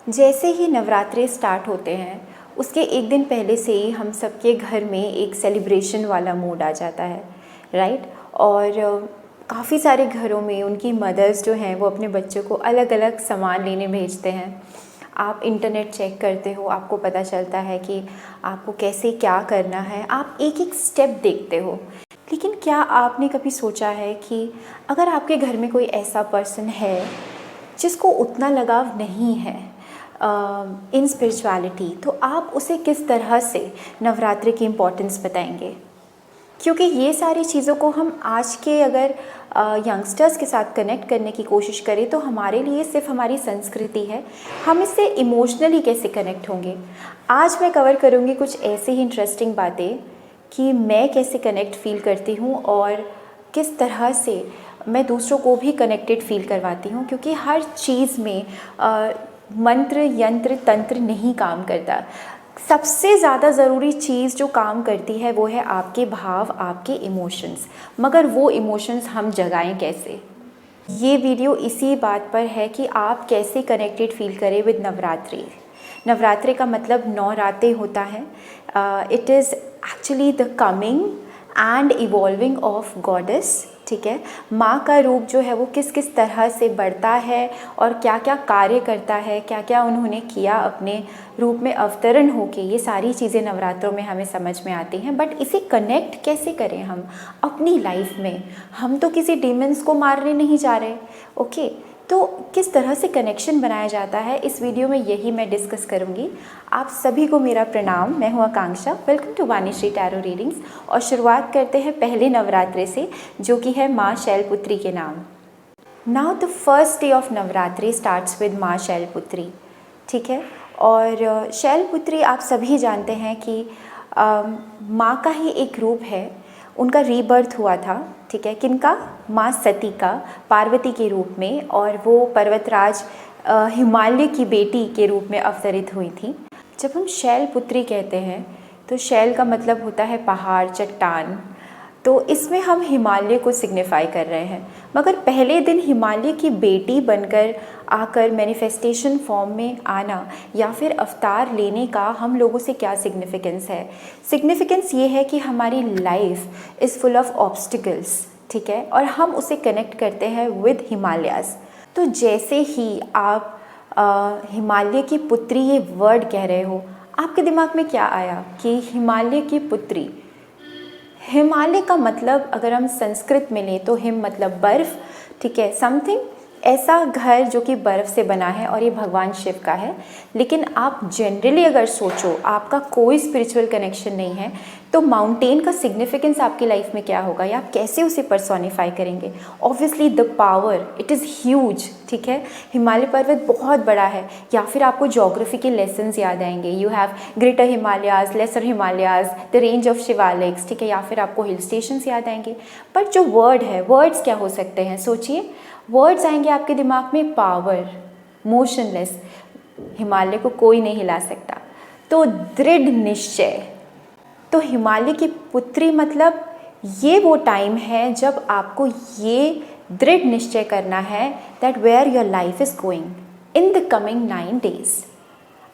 जैसे ही नवरात्रे स्टार्ट होते हैं उसके एक दिन पहले से ही हम सबके घर में एक सेलिब्रेशन वाला मूड आ जाता है, राइट। और काफ़ी सारे घरों में उनकी मदर्स जो हैं वो अपने बच्चों को अलग अलग सामान लेने भेजते हैं। आप इंटरनेट चेक करते हो, आपको पता चलता है कि आपको कैसे क्या करना है, आप एक एक स्टेप देखते हो। लेकिन क्या आपने कभी सोचा है कि अगर आपके घर में कोई ऐसा पर्सन है जिसको उतना लगाव नहीं है इन स्पिरिचुअलिटी, तो आप उसे किस तरह से नवरात्रि की इम्पोर्टेंस बताएंगे? क्योंकि ये सारी चीज़ों को हम आज के अगर यंगस्टर्स के साथ कनेक्ट करने की कोशिश करें तो हमारे लिए सिर्फ हमारी संस्कृति है, हम इससे इमोशनली कैसे कनेक्ट होंगे। आज मैं कवर करूँगी कुछ ऐसे ही इंटरेस्टिंग बातें कि मैं कैसे कनेक्ट फील करती हूँ और किस तरह से मैं दूसरों को भी कनेक्टेड फील करवाती हूँ, क्योंकि हर चीज़ में मंत्र यंत्र तंत्र नहीं काम करता। सबसे ज़्यादा ज़रूरी चीज़ जो काम करती है वो है आपके भाव, आपके इमोशंस। मगर वो इमोशंस हम जगाएं कैसे? ये वीडियो इसी बात पर है कि आप कैसे कनेक्टेड फील करें विद नवरात्रि। नवरात्रि का मतलब 9 रातें होता है। It is actually the coming and evolving of goddess, ठीक है। माँ का रूप जो है वो किस किस तरह से बढ़ता है और क्या क्या कार्य करता है, क्या क्या उन्होंने किया अपने रूप में अवतरण होके, ये सारी चीज़ें नवरात्रों में हमें समझ में आती हैं। बट इसे कनेक्ट कैसे करें हम अपनी लाइफ में? हम तो किसी डीमंस को मारने नहीं जा रहे, ओके। तो किस तरह से कनेक्शन बनाया जाता है, इस वीडियो में यही मैं डिस्कस करूंगी। आप सभी को मेरा प्रणाम, मैं हूँ Akanksha. Welcome to Vanishree tarot readings. और शुरुआत करते हैं पहले नवरात्रे से, जो कि है माँ शैलपुत्री के नाम। Now the first day of Navratri starts with माँ शैलपुत्री, ठीक है। और शैलपुत्री आप सभी जानते हैं कि माँ का ही एक रूप है। उनका रीबर्थ हुआ था, ठीक है। किनका? माँ सती का, पार्वती के रूप में, और वो पर्वतराज हिमालय की बेटी के रूप में अवतरित हुई थी। जब हम शैलपुत्री कहते हैं तो शैल का मतलब होता है पहाड़, चट्टान, तो इसमें हम हिमालय को सिग्निफाई कर रहे हैं। मगर पहले दिन हिमालय की बेटी बनकर आकर मैनिफेस्टेशन फॉर्म में आना या फिर अवतार लेने का हम लोगों से क्या सिग्निफिकेंस है? सिग्निफिकेंस ये है कि हमारी life is full of obstacles, ठीक है, और हम उसे कनेक्ट करते हैं विद हिमालयाज़। तो जैसे ही आप हिमालय की पुत्री ये वर्ड कह रहे हो, आपके दिमाग में क्या आया कि हिमालय की पुत्री? हिमालय का मतलब अगर हम संस्कृत में लें तो हिम मतलब बर्फ़, ठीक है, समथिंग ऐसा घर जो कि बर्फ़ से बना है, और ये भगवान शिव का है। लेकिन आप जनरली अगर सोचो, आपका कोई स्पिरिचुअल कनेक्शन नहीं है, तो माउंटेन का सिग्निफिकेंस आपकी लाइफ में क्या होगा या आप कैसे उसे पर्सोनिफाई करेंगे? Obviously the power, it is huge, ठीक है। हिमालय पर्वत बहुत बड़ा है। या फिर आपको ज्योग्राफी के लेसन्स याद आएंगे, you have Greater Himalayas, Lesser Himalayas, the range of Shivaliks, ठीक है। या फिर आपको हिल स्टेशंस याद आएंगे। बट जो वर्ड है, वर्ड्स क्या हो सकते हैं? सोचिए, वर्ड्स आएंगे आपके दिमाग में पावर, मोशनलेस, हिमालय को कोई नहीं हिला सकता, तो दृढ़ निश्चय। तो हिमालय की पुत्री मतलब ये वो टाइम है जब आपको ये दृढ़ निश्चय करना है that where your life is going in the coming 9 days।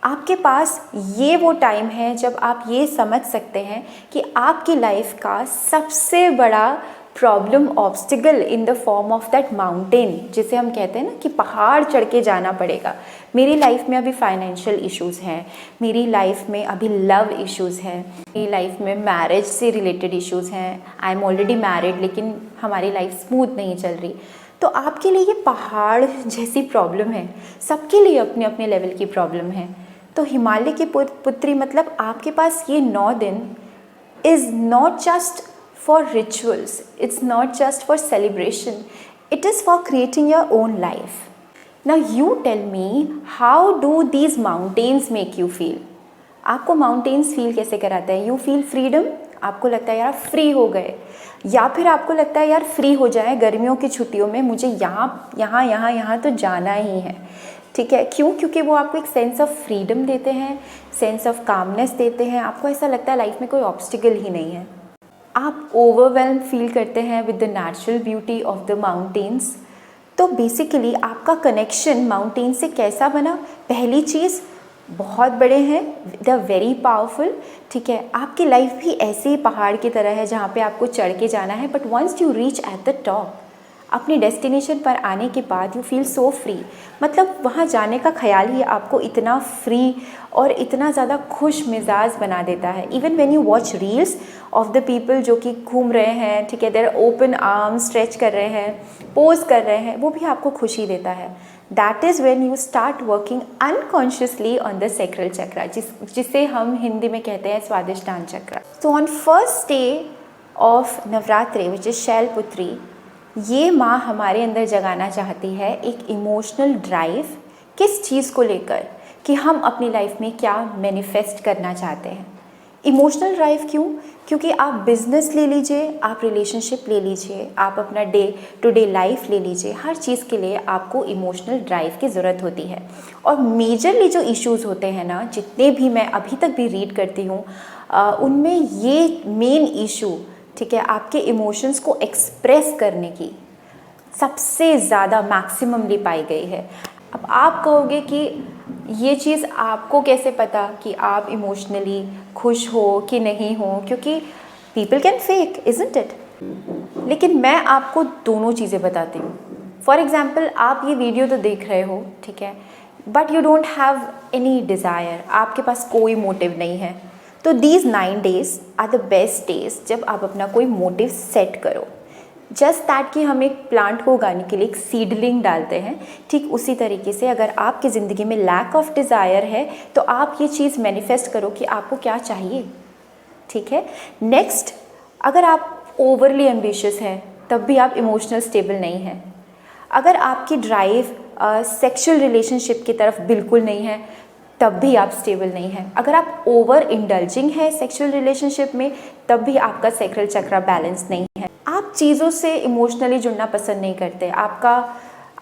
आपके पास ये वो टाइम है जब आप ये समझ सकते हैं कि आपकी लाइफ का सबसे बड़ा problem, obstacle in the form of that mountain, जिसे हम कहते हैं ना कि पहाड़ चढ़ के जाना पड़ेगा। मेरी लाइफ में अभी फाइनेंशियल इश्यूज़ हैं, मेरी लाइफ में अभी लव इश्यूज़ हैं, मेरी लाइफ में मैरिज से रिलेटेड इश्यूज़ हैं। आई एम ऑलरेडी मैरिड, लेकिन हमारी लाइफ स्मूथ नहीं चल रही। तो आपके लिए ये पहाड़ जैसी प्रॉब्लम है, सबके लिए अपने अपने लेवल की प्रॉब्लम है। तो हिमालय की पुत्री मतलब आपके पास ये 9 दिन is not just for rituals, it's not just for celebration, it is for creating your own life. Now you tell me, how do these mountains make you feel? आपको माउंटेन्स फील कैसे कराते हैं? यू फील फ्रीडम, आपको लगता है यार free हो गए, या फिर आपको लगता है यार फ्री हो जाए गर्मियों की छुट्टियों में, मुझे यहाँ तो जाना ही है, ठीक है। क्यों? क्योंकि वो आपको एक सेंस ऑफ फ्रीडम देते हैं, सेंस ऑफ कामनेस देते हैं। आपको ऐसा लगता है लाइफ में कोई ऑब्स्टिकल ही नहीं है। आप ओवरवेल्म फील करते हैं with the natural beauty of the mountains. तो बेसिकली आपका कनेक्शन माउंटेन से कैसा बना? पहली चीज़, बहुत बड़े हैं, दे आर वेरी पावरफुल, ठीक है। आपकी लाइफ भी ऐसे ही पहाड़ की तरह है जहाँ पे आपको चढ़ के जाना है, but once you reach at the top, अपने डेस्टिनेशन पर आने के बाद यू फील सो फ्री। मतलब वहाँ जाने का ख्याल ही आपको इतना फ्री और इतना ज़्यादा खुश मिजाज बना देता है। Even when you watch reels of the people जो कि घूम रहे हैं, ठीक है, देयर ओपन आर्म्स स्ट्रेच कर रहे हैं, पोज कर रहे हैं, वो भी आपको खुशी देता है। That is when you start working unconsciously on the sacral chakra, जिसे हम हिंदी में कहते हैं स्वादिष्टान चक्र। So on first day of Navratri which is Shailputri, ये माँ हमारे अंदर जगाना चाहती है एक इमोशनल ड्राइव। किस चीज़ को लेकर? कि हम अपनी लाइफ में क्या मैनिफेस्ट करना चाहते हैं। इमोशनल ड्राइव क्यों? क्योंकि आप बिजनेस ले लीजिए, आप रिलेशनशिप ले लीजिए, आप अपना डे टू डे लाइफ ले लीजिए, हर चीज़ के लिए आपको इमोशनल ड्राइव की ज़रूरत होती है। और मेजरली जो इश्यूज़ होते हैं ना, जितने भी मैं अभी तक भी रीड करती हूँ, उनमें ये मेन इशू, ठीक है, आपके इमोशंस को एक्सप्रेस करने की सबसे ज़्यादा मैक्सिममली पाई गई है। अब आप कहोगे कि ये चीज़ आपको कैसे पता कि आप इमोशनली खुश हो कि नहीं हो, क्योंकि people can fake, isn't it? लेकिन मैं आपको दोनों चीज़ें बताती हूँ। फॉर एग्ज़ाम्पल, आप ये वीडियो तो देख रहे हो, ठीक है, but you don't have any desire, आपके पास कोई मोटिव नहीं है, तो these 9 days are the best days जब आप अपना कोई मोटिव सेट करो। जस्ट दैट कि हम एक प्लांट को उगाने के लिए एक सीडलिंग डालते हैं, ठीक उसी तरीके से अगर आपकी ज़िंदगी में लैक ऑफ डिज़ायर है तो आप ये चीज़ मैनिफेस्ट करो कि आपको क्या चाहिए, ठीक है। नेक्स्ट, अगर आप ओवरली एम्बिशियस हैं तब भी आप इमोशनल स्टेबल नहीं हैं। अगर आपकी ड्राइव सेक्सुअल रिलेशनशिप की तरफ बिल्कुल नहीं है तब भी आप स्टेबल नहीं हैं। अगर आप ओवर इंडल्जिंग है सेक्सुअल रिलेशनशिप में तब भी आपका सैक्रल चक्रा बैलेंस नहीं है। आप चीज़ों से इमोशनली जुड़ना पसंद नहीं करते, आपका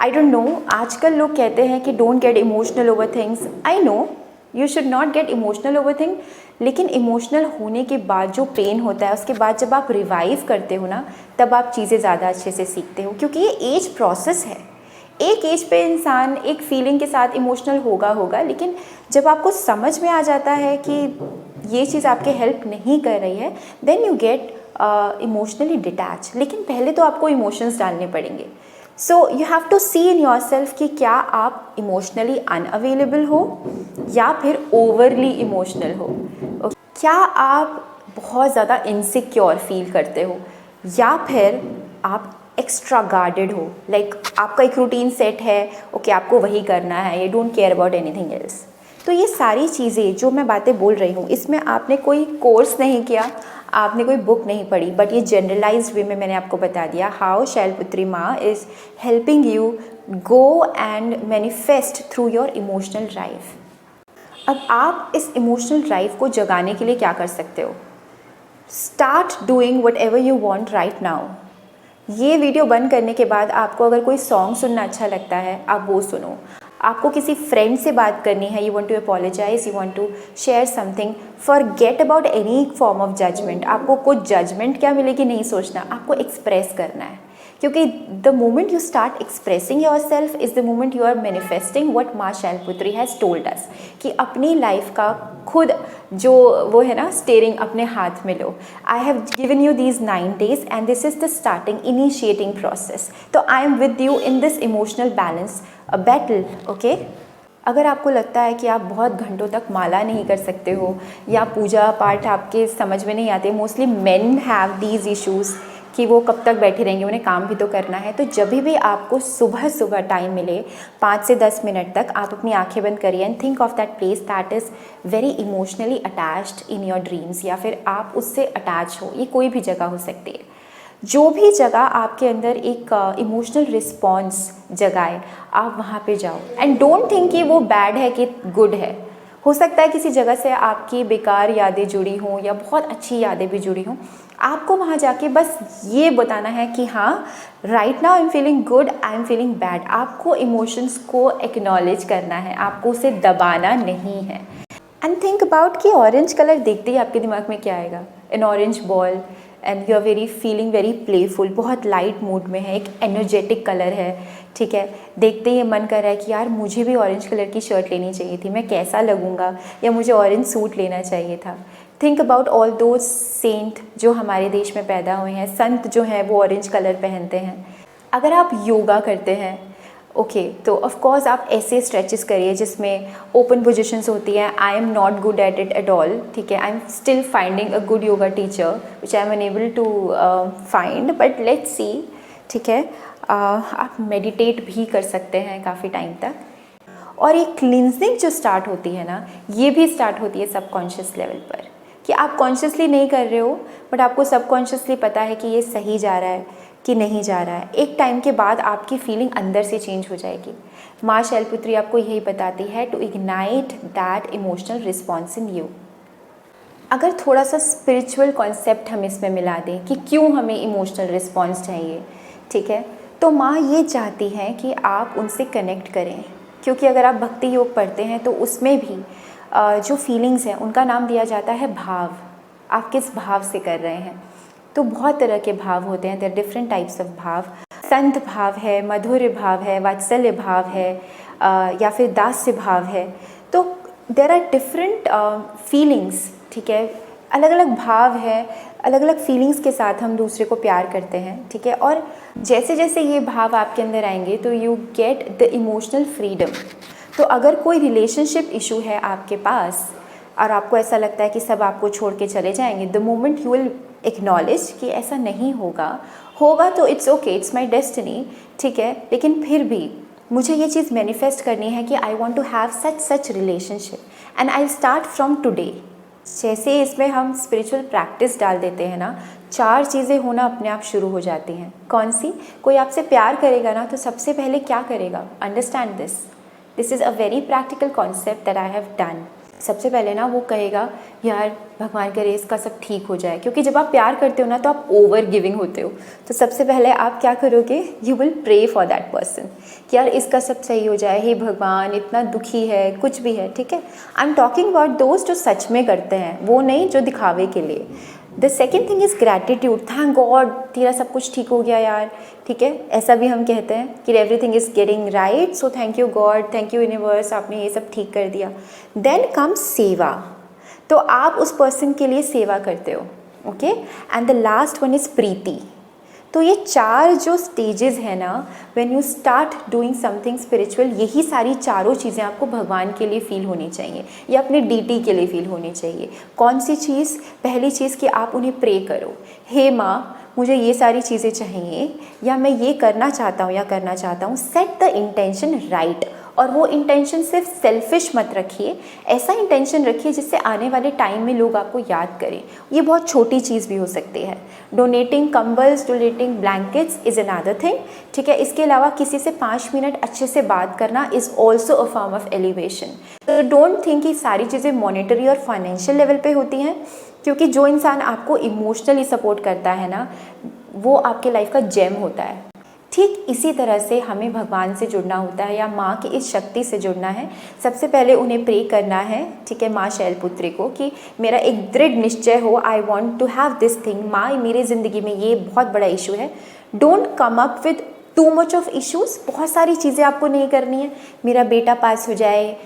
आई डोंट नो, आजकल लोग कहते हैं कि don't get emotional over things. I know you should not get emotional over thing, लेकिन इमोशनल होने के बाद जो पेन होता है उसके बाद जब आप रिवाइव करते हो ना, तब आप चीज़ें ज़्यादा अच्छे से सीखते हो, क्योंकि ये एज प्रोसेस है। एक एज पे इंसान एक फीलिंग के साथ इमोशनल होगा, लेकिन जब आपको समझ में आ जाता है कि ये चीज़ आपके हेल्प नहीं कर रही है, then you get emotionally detach. लेकिन पहले तो आपको इमोशंस डालने पड़ेंगे। So you have to see in yourself कि क्या आप इमोशनली अनअवेलेबल हो या फिर ओवरली इमोशनल हो। क्या आप बहुत ज़्यादा इनसिक्योर फील करते हो या फिर आप एक्स्ट्रा गार्डेड हो, लाइक आपका एक रूटीन सेट है, ओके आपको वही करना है, you don't care about anything else. तो ये सारी चीज़ें जो मैं बातें बोल रही हूँ, इसमें आपने कोई कोर्स नहीं किया, आपने कोई बुक नहीं पढ़ी, बट ये जनरलाइज्ड वे में मैंने आपको बता दिया हाउ शैलपुत्री माँ is helping you go and manifest through your emotional drive. अब आप इस इमोशनल ड्राइव को जगाने के लिए क्या कर सकते हो? Start doing what ever you want right now. ये वीडियो बंद करने के बाद आपको अगर कोई सॉन्ग सुनना अच्छा लगता है, आप वो सुनो। आपको किसी फ्रेंड से बात करनी है, you want to apologise, you want to share something, forget about any form of judgement. आपको कुछ जजमेंट क्या मिलेगी नहीं सोचना, आपको एक्सप्रेस करना है, क्योंकि the moment you start expressing yourself is the moment you are manifesting what माँ शैलपुत्री हैज़ टोल्ड अस, कि अपनी लाइफ का खुद जो वो है ना स्टेयरिंग अपने हाथ में लो। I have given you these 9 days and this is the starting initiating process. तो I am with you in this emotional balance battle, okay. अगर आपको लगता है कि आप बहुत घंटों तक माला नहीं कर सकते हो या पूजा पाठ आपके समझ में नहीं आते, mostly men have these issues कि वो कब तक बैठे रहेंगे, उन्हें काम भी तो करना है। तो जब भी आपको सुबह सुबह टाइम मिले 5 से 10 मिनट तक, आप अपनी आंखें बंद करिए and think of that place that is very emotionally attached in your dreams, या फिर आप उससे अटैच हो। ये कोई भी जगह हो सकती है, जो भी जगह आपके अंदर एक इमोशनल रिस्पॉन्स जगाए, आप वहाँ पे जाओ। एंड डोंट थिंक कि वो बैड है कि गुड है। हो सकता है किसी जगह से आपकी बेकार यादें जुड़ी हों या बहुत अच्छी यादें भी जुड़ी हों। आपको वहाँ जाके बस ये बताना है कि हाँ, right now I am feeling good, I am feeling bad. आपको इमोशंस को एक्नॉलेज करना है, आपको उसे दबाना नहीं है। एंड थिंक अबाउट कि ऑरेंज कलर देखते ही आपके दिमाग में क्या आएगा? An orange ball and you are feeling very playful, बहुत लाइट मूड में है, एक एनर्जेटिक कलर है, ठीक है। देखते ही मन कर रहा है कि यार मुझे भी ऑरेंज कलर की शर्ट लेनी चाहिए थी, मैं कैसा लगूंगा, या मुझे ऑरेंज सूट लेना चाहिए था। Think about all those saint जो हमारे देश में पैदा हुए हैं, संत जो हैं वो ऑरेंज कलर पहनते हैं। अगर आप योगा करते हैं, ओके, तो ऑफ कोर्स आप ऐसे स्ट्रेचेस करिए जिसमें ओपन पोजिशंस होती हैं। I am not good at it at all, ठीक है, I am still finding a good yoga teacher which I am unable to find, but let's see, ठीक है। आप मेडिटेट भी कर सकते हैं काफ़ी टाइम तक। और ये क्लिनजिंग जो स्टार्ट होती है ना, ये भी स्टार्ट होती है सबकॉन्शियस लेवल पर, कि आप कॉन्शियसली नहीं कर रहे हो बट आपको सबकॉन्शियसली पता है कि ये सही जा रहा है कि नहीं जा रहा है। एक टाइम के बाद आपकी फीलिंग अंदर से चेंज हो जाएगी। माँ शैलपुत्री आपको यही बताती है, to ignite that emotional response in you. अगर थोड़ा सा स्पिरिचुअल कॉन्सेप्ट हम इसमें मिला दें कि क्यों हमें इमोशनल रिस्पॉन्स चाहिए, ठीक है, तो माँ ये चाहती हैं कि आप उनसे कनेक्ट करें, क्योंकि अगर आप भक्ति योग पढ़ते हैं तो उसमें भी जो फीलिंग्स हैं उनका नाम दिया जाता है भाव। आप किस भाव से कर रहे हैं, तो बहुत तरह के भाव होते हैं, देयर डिफरेंट टाइप्स ऑफ भाव। संत भाव है, मधुर भाव है, वात्सल्य भाव है, या फिर दास्य भाव है। तो देयर आर डिफरेंट फीलिंग्स, ठीक है, अलग अलग भाव है, अलग अलग फीलिंग्स के साथ हम दूसरे को प्यार करते हैं, ठीक है। और जैसे जैसे ये भाव आपके अंदर आएंगे तो you get the emotional freedom. तो अगर कोई रिलेशनशिप इशू है आपके पास और आपको ऐसा लगता है कि सब आपको छोड़ के चले जाएंगे, the moment you will acknowledge कि ऐसा नहीं होगा तो it's okay, it's my destiny, ठीक है, लेकिन फिर भी मुझे ये चीज़ मैनिफेस्ट करनी है कि I want to have such relationship and I start from today. जैसे इसमें हम स्पिरिचुअल प्रैक्टिस डाल देते हैं ना, 4 चीज़ें होना अपने आप शुरू हो जाती हैं। कौन सी? कोई आपसे प्यार करेगा ना तो सबसे पहले क्या करेगा? Understand this is a very practical concept that I have done. सबसे पहले ना वो कहेगा यार भगवान करे इसका सब ठीक हो जाए, क्योंकि जब आप प्यार करते हो ना तो आप ओवर गिविंग होते हो। तो सबसे पहले आप क्या करोगे? You will pray for that person कि यार इसका सब सही हो जाए, हे भगवान इतना दुखी है, कुछ भी है, ठीक है। आई एम टॉकिंग अबाउट दोस्त जो सच में करते हैं, वो नहीं जो दिखावे के लिए। The second thing is gratitude, thank God तेरा सब कुछ ठीक हो गया यार, ठीक है, ऐसा भी हम कहते हैं कि everything is getting right, so thank you God, thank you universe, आपने ये सब ठीक कर दिया। देन कम्स सेवा, तो आप उस पर्सन के लिए सेवा करते हो, okay. And the last one is Preeti. तो ये 4 जो स्टेजेस हैं ना, when you start doing something spiritual, यही सारी चारों चीज़ें आपको भगवान के लिए फील होनी चाहिए या अपने डीटी के लिए फील होनी चाहिए। कौन सी चीज़? पहली चीज़ कि आप उन्हें प्रे करो, हे माँ मुझे ये सारी चीज़ें चाहिए, या मैं ये करना चाहता हूँ या करना चाहता हूँ। सेट द इंटेंशन राइट, और वो इंटेंशन सिर्फ सेल्फिश मत रखिए, ऐसा इंटेंशन रखिए जिससे आने वाले टाइम में लोग आपको याद करें। ये बहुत छोटी चीज़ भी हो सकती है, डोनेटिंग कंबल्स, donating blankets is another thing, ठीक है। इसके अलावा किसी से 5 मिनट अच्छे से बात करना is also a form of elevation. तो डोंट थिंक कि सारी चीज़ें मॉनेटरी और फाइनेंशियल लेवल पे होती हैं, क्योंकि जो इंसान आपको इमोशनली सपोर्ट करता है ना, वो आपके लाइफ का जेम होता है। ठीक इसी तरह से हमें भगवान से जुड़ना होता है या माँ की इस शक्ति से जुड़ना है। सबसे पहले उन्हें प्रे करना है, ठीक है, माँ शैलपुत्री को, कि मेरा एक दृढ़ निश्चय हो, I want to have this thing. माँ मेरी ज़िंदगी में ये बहुत बड़ा इशू है, don't come up with too much of issues. बहुत सारी चीज़ें आपको नहीं करनी है, मेरा बेटा पास हो जाए,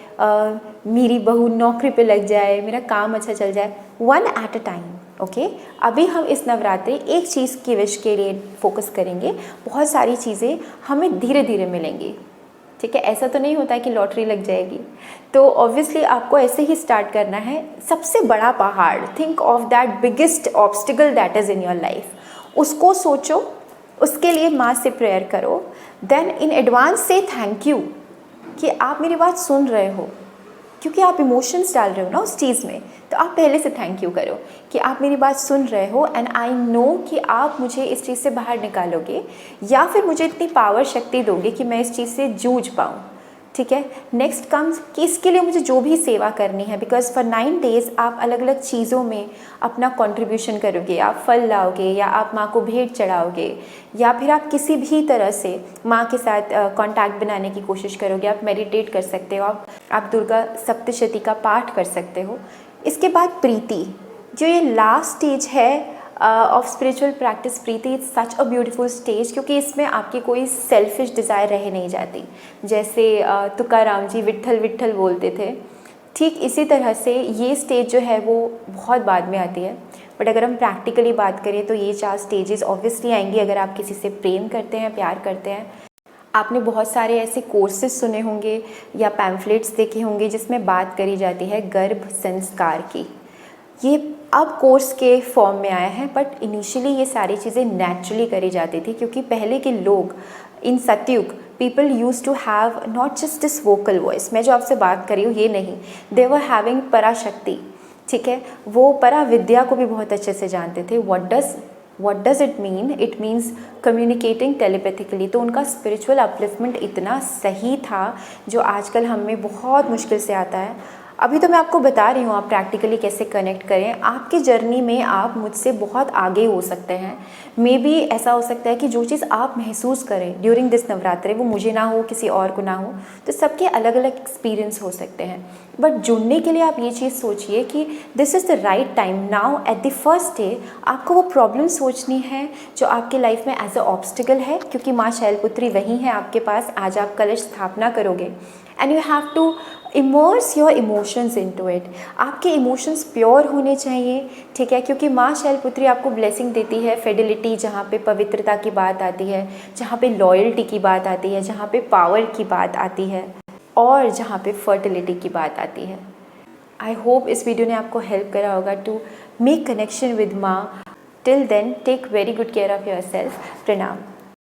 मेरी बहू नौकरी पे लग जाए, मेरा काम अच्छा चल जाए, one at a time, okay. अभी हम इस नवरात्रि एक चीज़ की विश के लिए फोकस करेंगे, बहुत सारी चीज़ें हमें धीरे धीरे मिलेंगी, ठीक है। ऐसा तो नहीं होता है कि लॉटरी लग जाएगी, तो ऑब्वियसली आपको ऐसे ही स्टार्ट करना है। सबसे बड़ा पहाड़, think of that biggest obstacle that is in your life, उसको सोचो, उसके लिए माँ से प्रेयर करो। देन इन एडवांस से थैंक यू कि आप मेरी बात सुन रहे हो, क्योंकि आप इमोशंस डाल रहे हो ना उस चीज़ में, तो आप पहले से थैंक यू करो कि आप मेरी बात सुन रहे हो एंड आई नो कि आप मुझे इस चीज़ से बाहर निकालोगे या फिर मुझे इतनी पावर शक्ति दोगे कि मैं इस चीज़ से जूझ पाऊँ, ठीक है। नेक्स्ट कम्स कि इसके लिए मुझे जो भी सेवा करनी है, बिकॉज फॉर 9 डेज़ आप अलग अलग चीज़ों में अपना कंट्रीब्यूशन करोगे, आप फल लाओगे या आप माँ को भेंट चढ़ाओगे या फिर आप किसी भी तरह से माँ के साथ कांटेक्ट बनाने की कोशिश करोगे। आप मेडिटेट कर सकते हो, आप दुर्गा सप्तशती का पाठ कर सकते हो। इसके बाद प्रीति, जो ये लास्ट स्टेज है of spiritual practice Preeti it's such a beautiful stage, क्योंकि इसमें आपकी कोई सेल्फिश डिज़ायर रह नहीं जाती। जैसे तुकाराम जी विट्ठल विट्ठल बोलते थे, ठीक इसी तरह से ये स्टेज जो है वो बहुत बाद में आती है। बट अगर हम प्रैक्टिकली बात करें तो ये 4 स्टेजेस ऑब्वियसली आएंगी अगर आप किसी से प्रेम करते हैं, प्यार करते हैं। आपने बहुत सारे ऐसे कोर्सेज सुने होंगे या पैम्फलेट्स देखे होंगे जिसमें बात करी जाती है गर्भ संस्कार की। ये अब कोर्स के फॉर्म में आया है, बट इनिशियली ये सारी चीज़ें नेचुरली करी जाती थी, क्योंकि पहले के लोग in Satyug people use to have not just this vocal voice. मैं जो आपसे बात कर रही हूँ ये नहीं, दे वर हैविंग पराशक्ति, ठीक है, वो परा विद्या को भी बहुत अच्छे से जानते थे। What does it mean? It means communicating telepathically. तो उनका स्पिरिचुअल अपलिफ्टमेंट इतना सही था जो आजकल हम में बहुत मुश्किल से आता है। अभी तो मैं आपको बता रही हूँ आप प्रैक्टिकली कैसे कनेक्ट करें। आपकी जर्नी में आप मुझसे बहुत आगे हो सकते हैं। मे बी ऐसा हो सकता है कि जो चीज़ आप महसूस करें ड्यूरिंग दिस नवरात्रि वो मुझे ना हो, किसी और को ना हो, तो सबके अलग अलग एक्सपीरियंस हो सकते हैं। बट जुड़ने के लिए आप ये चीज़ सोचिए कि this is the right time now. At the first day आपको वो प्रॉब्लम सोचनी है जो आपके लाइफ में एज अ ऑब्स्टिकल है, क्योंकि माँ शैलपुत्री वहीं है आपके पास। आज आप कलश स्थापना करोगे and you have to immerse your emotions into it. आपके इमोशंस प्योर होने चाहिए, ठीक है, क्योंकि माँ शैलपुत्री आपको ब्लेसिंग देती है फिडिलिटी, जहाँ पे पवित्रता की बात आती है, जहाँ पे लॉयल्टी की बात आती है, जहाँ पे पावर की बात आती है और जहाँ पे फर्टिलिटी की बात आती है। आई होप इस वीडियो ने आपको हेल्प करा होगा टू मेक कनेक्शन विद माँ। Till then take very good care of yourself. प्रणाम।